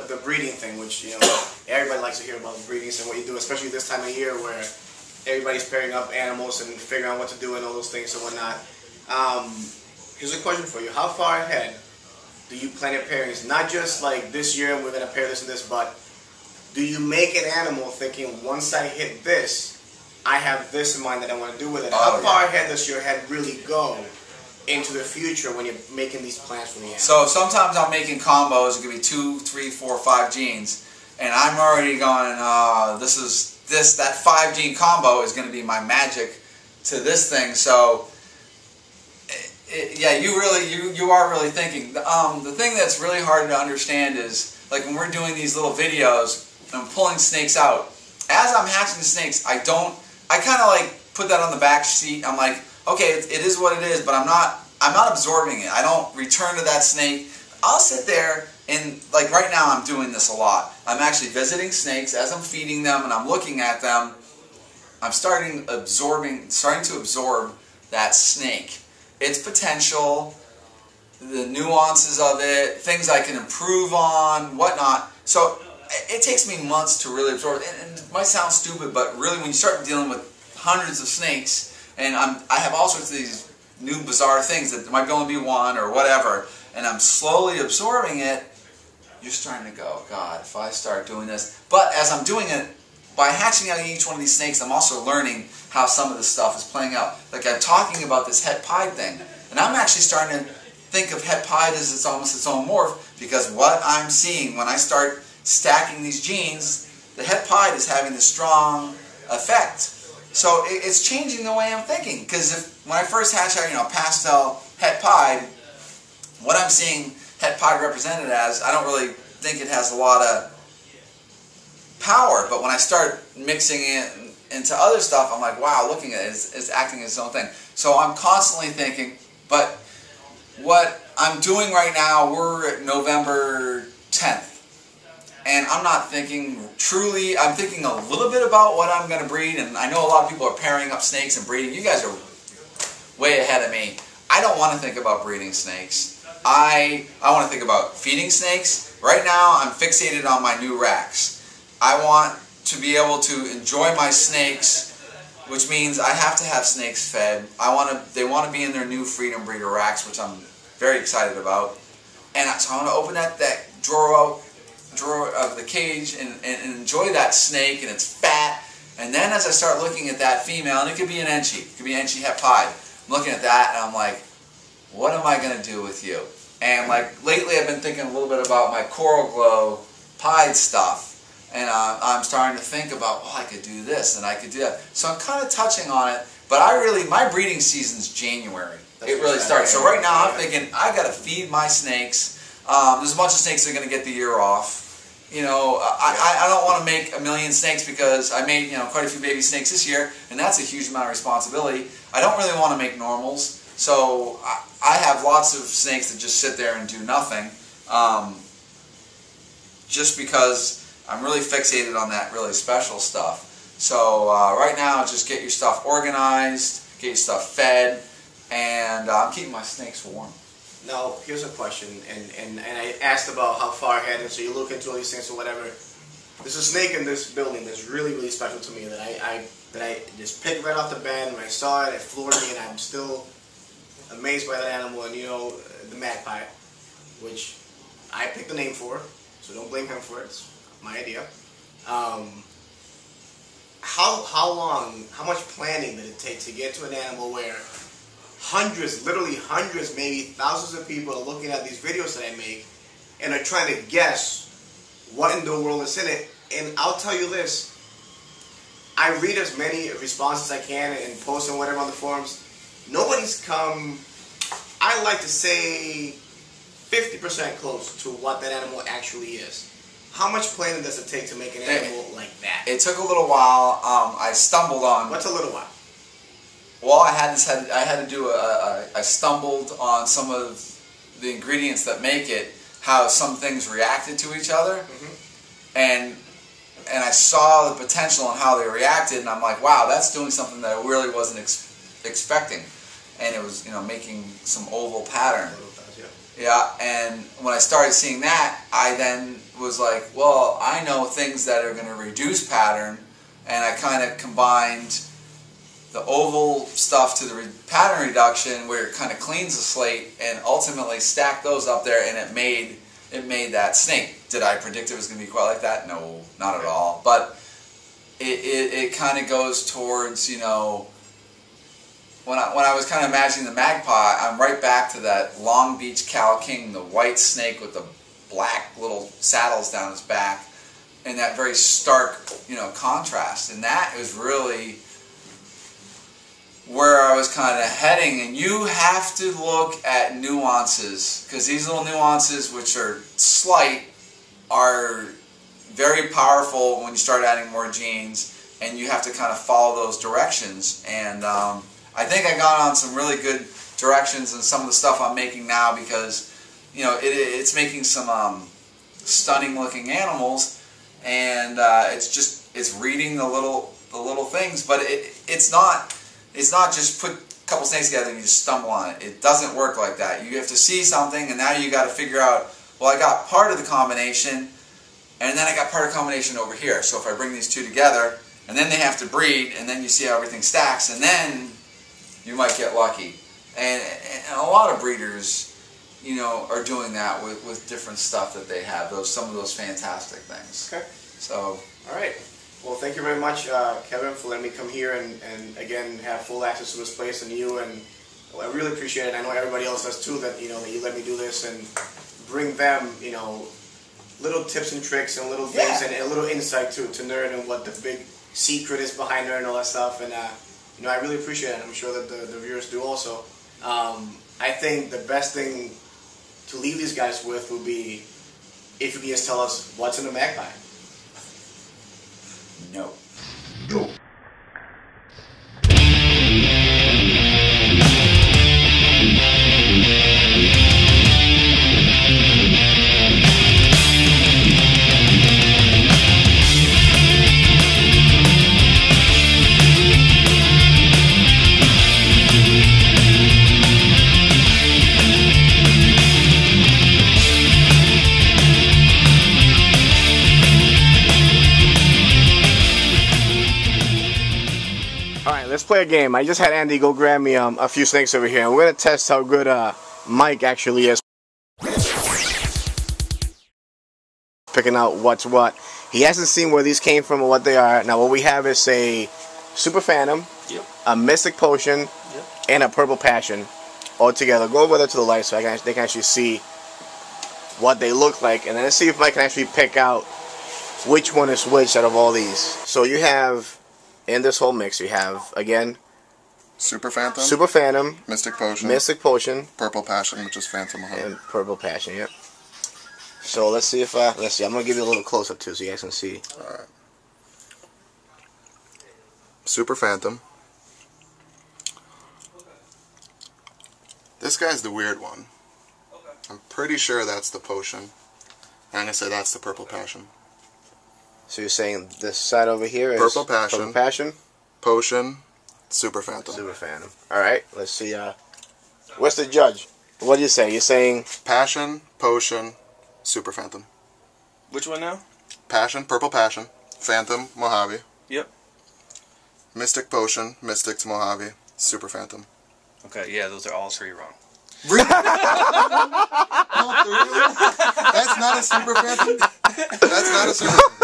the breeding thing, which everybody likes to hear about breeding and what you do, especially this time of year where everybody's pairing up animals and figuring out what to do and all those things and whatnot. Here's a question for you: how far ahead do you plan your pairings? Not just like this year we're going to pair this and this, but do you make an animal thinking once I hit this, I have this in mind that I want to do with it? How far ahead does your head really go into the future when you're making these plans for the animal? So sometimes I'm making combos. It could be 2, 3, 4, 5 genes, and I'm already going. That 5 gene combo is going to be my magic to this thing. So yeah, you are really thinking. The thing that's really hard to understand is like when we're doing these little videos and I'm pulling snakes out. As I'm hatching the snakes, I kind of like put that on the back seat. I'm like, okay, it is what it is, but I'm not absorbing it. I don't return to that snake. I'll sit there and like right now I'm doing this a lot. I'm actually visiting snakes as I'm feeding them and I'm looking at them. I'm starting to absorb that snake, its potential, the nuances of it, things I can improve on, whatnot. So it takes me months to really absorb it. And it might sound stupid, but really when you start dealing with hundreds of snakes, and I have all sorts of these new bizarre things that might only be one or whatever, and I'm slowly absorbing it, you're starting to go, God, if I start doing this. But as I'm doing it, by hatching out each one of these snakes, I'm also learning how some of this stuff is playing out. Like I'm talking about this het pied thing, and I'm actually starting to think of het pied as it's almost its own morph, because what I'm seeing when I start stacking these genes, the het pied is having a strong effect. So it's changing the way I'm thinking, because when I first hatch out, pastel het pied, what I'm seeing het pied represented as, I don't really think it has a lot of power, but when I start mixing it into other stuff, I'm like, wow, looking at it, it's acting as its own thing. So I'm constantly thinking, but what I'm doing right now, we're at November 10th. And I'm not thinking truly, I'm thinking a little bit about what I'm going to breed, and I know a lot of people are pairing up snakes and breeding. You guys are way ahead of me. I don't want to think about breeding snakes. I want to think about feeding snakes. Right now, I'm fixated on my new racks. I want to be able to enjoy my snakes, which means I have to have snakes fed. They want to be in their new Freedom Breeder racks, which I'm very excited about. And so I want to open that drawer of the cage and enjoy that snake and its fat. And then as I start looking at that female, and it could be an Enchi, it could be an Enchi het pied, I'm looking at that and I'm like, what am I going to do with you? And like lately I've been thinking a little bit about my Coral Glow pied stuff. And I'm starting to think about, I could do this and I could do that. So I'm kind of touching on it, but my breeding season's January. It really starts. So right now I'm thinking, I got to feed my snakes. There's a bunch of snakes that are going to get the year off. I don't want to make a million snakes because I made quite a few baby snakes this year, and that's a huge amount of responsibility. I don't really want to make normals, so I have lots of snakes that just sit there and do nothing, just because I'm really fixated on that really special stuff. So right now, just get your stuff organized, get your stuff fed, and I'm keeping my snakes warm. Now, here's a question, and I asked about how far ahead, and so you look into all these things or whatever. There's a snake in this building that's really, really special to me that I just picked right off the bat. When I saw it, it floored me, and I'm still amazed by that animal. And the Magpie, which I picked the name for, so don't blame him for it. It's my idea. How much planning did it take to get to an animal where hundreds, literally hundreds, maybe thousands of people are looking at these videos that I make and are trying to guess what in the world is in it? And I'll tell you this, I read as many responses as I can and post and whatever on the forums. Nobody's come, I like to say 50% close to what that animal actually is. How much planning does it take to make an animal like that? It took a little while. I stumbled on... What's a little while? Well, I stumbled on some of the ingredients that make it, how some things reacted to each other, and I saw the potential in how they reacted, and I'm like, wow, that's doing something that I really wasn't expecting. and it was, you know, making some oval pattern. Yeah, and when I started seeing that, I then was like, well, I know things that are going to reduce pattern, and I kind of combined the oval stuff to the pattern reduction, where it kind of cleans the slate, and ultimately stacked those up there, and it made that snake. Did I predict it was going to be quite like that? No, not at all. But it kind of goes towards, you know, when I was kind of imagining the Magpie, I'm right back to that Long Beach Cal King, the white snake with the black little saddles down his back, and that very stark, you know, contrast. And that is really where I was kind of heading. And you have to look at nuances, because these little nuances, which are slight, are very powerful when you start adding more genes, and you have to kind of follow those directions. And I think I got on some really good directions in some of the stuff I'm making now, because, you know, it's making some stunning looking animals, and it's reading the little things. But it's not just put a couple snakes together and you just stumble on it. It doesn't work like that. You have to see something, and now you got to figure out, well, I got part of the combination, and then I got part of the combination over here. So if I bring these two together, and then they have to breed, and then you see how everything stacks, and then you might get lucky. And a lot of breeders, you know, are doing that with different stuff that they have. Some of those fantastic things. Okay. So. All right. Well, thank you very much, Kevin, for letting me come here and again have full access to this place, and you, and I really appreciate it. I know everybody else does too, that, you know, that you let me do this and bring them, you know, little tips and tricks and little things, and a little insight to nerd and what the big secret is behind nerd and all that stuff. And you know, I really appreciate it. I'm sure that the viewers do also. I think the best thing to leave these guys with would be if you can just tell us what's in the Magpie. No. No. Let's play a game. I just had Andy go grab me a few snakes over here, and we're going to test how good Mike actually is picking out what's what. He hasn't seen where these came from or what they are. Now what we have is a Super Phantom, a Mystic Potion, and a Purple Passion all together. Go over there to the light so they can actually see what they look like, and then let's see if Mike can actually pick out which one is which out of all these. So you have, in this whole mix, you have, again, Super Phantom, Mystic Potion, Purple Passion, which is Phantom Mojave, and Purple Passion, yep. So let's see if, I'm going to give you a little close-up too so you guys can see. Alright. Super Phantom. This guy's the weird one. I'm pretty sure that's the Potion. And I'm going to say that's the Purple Passion. So you're saying this side over here is Purple Passion, Potion, Super Phantom. Super Phantom. Alright, let's see. What's the judge? What do you say? You're saying Passion, Potion, Super Phantom. Which one now? Passion, Purple Passion, Phantom, Mojave. Yep. Mystic Potion, Mystic to Mojave, Super Phantom. Okay, yeah, those are all three wrong. Really? All three of them? That's not a Super Phantom? That's not a Super Phantom.